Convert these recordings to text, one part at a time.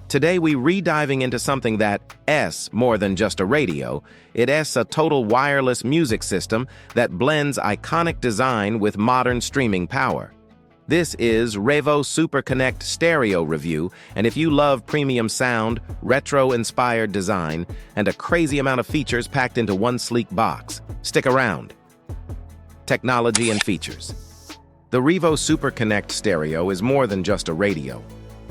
Today we re-diving into something that's more than just a radio. It's a total wireless music system that blends iconic design with modern streaming power. This is Revo SuperConnect Stereo review, and if you love premium sound, retro-inspired design, and a crazy amount of features packed into one sleek box, stick around. Technology and features. The Revo SuperConnect Stereo is more than just a radio.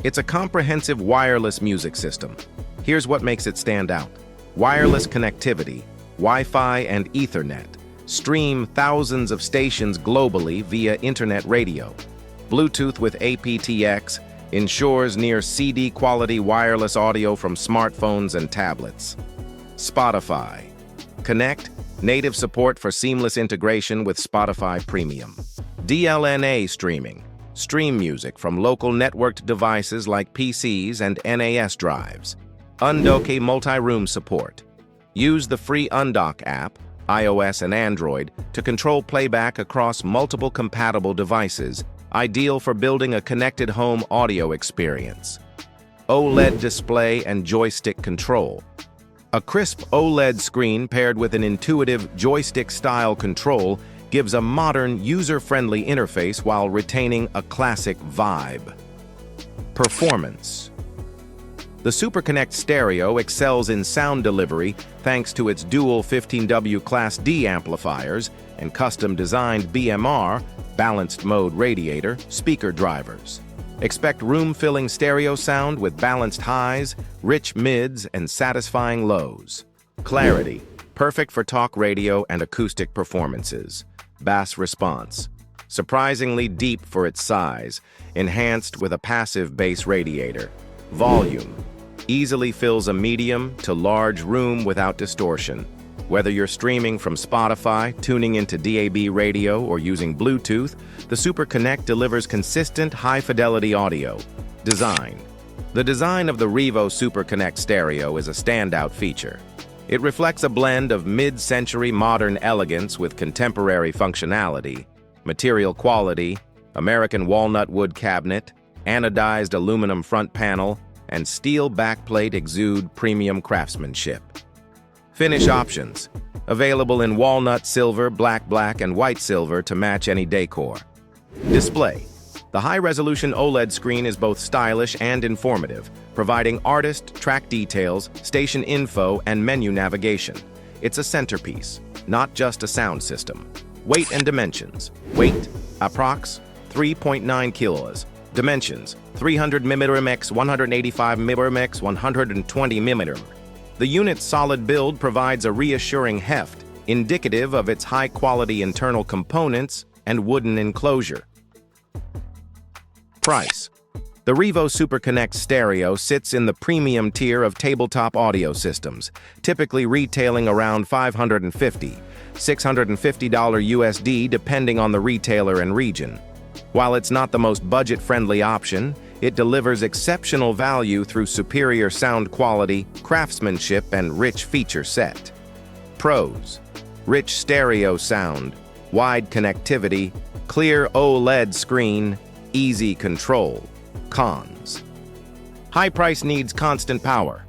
It's a comprehensive wireless music system. Here's what makes it stand out. Wireless connectivity, Wi-Fi and Ethernet. Stream thousands of stations globally via internet radio. Bluetooth with aptX ensures near CD quality wireless audio from smartphones and tablets. Spotify. Connect, native support for seamless integration with Spotify Premium. DLNA streaming. Stream music from local networked devices like PCs and NAS drives. UNDOK multi-room support. Use the free UNDOK app, iOS and Android, to control playback across multiple compatible devices, ideal for building a connected home audio experience. OLED display and joystick control. A crisp OLED screen paired with an intuitive joystick-style control gives a modern, user-friendly interface while retaining a classic vibe. Performance. The SuperConnect Stereo excels in sound delivery thanks to its dual 15W Class D amplifiers and custom-designed BMR, balanced mode radiator, speaker drivers. Expect room-filling stereo sound with balanced highs, rich mids, and satisfying lows. Clarity. Perfect for talk radio and acoustic performances. Bass response. Surprisingly deep for its size, enhanced with a passive bass radiator. Volume. Easily fills a medium to large room without distortion. Whether you're streaming from Spotify, tuning into DAB radio, or using Bluetooth, the SuperConnect delivers consistent, high-fidelity audio. Design. The design of the Revo SuperConnect Stereo is a standout feature. It reflects a blend of mid-century modern elegance with contemporary functionality. Material quality, American walnut wood cabinet, anodized aluminum front panel, and steel backplate exude premium craftsmanship. Finish options. Available in walnut silver, black, and white silver to match any decor. Display. The high-resolution OLED screen is both stylish and informative, providing artist track details, station info, and menu navigation. It's a centerpiece, not just a sound system. Weight and dimensions. Weight, approx. 3.9 kilos. Dimensions, 300 mm x 185 mm x 120 mm. The unit's solid build provides a reassuring heft, indicative of its high-quality internal components and wooden enclosure. Price. The Revo SuperConnect Stereo sits in the premium tier of tabletop audio systems, typically retailing around $550, $650 USD depending on the retailer and region. While it's not the most budget-friendly option, it delivers exceptional value through superior sound quality, craftsmanship, and rich feature set. Pros. Rich stereo sound, wide connectivity, clear OLED screen, easy control. Cons. High price needs constant power.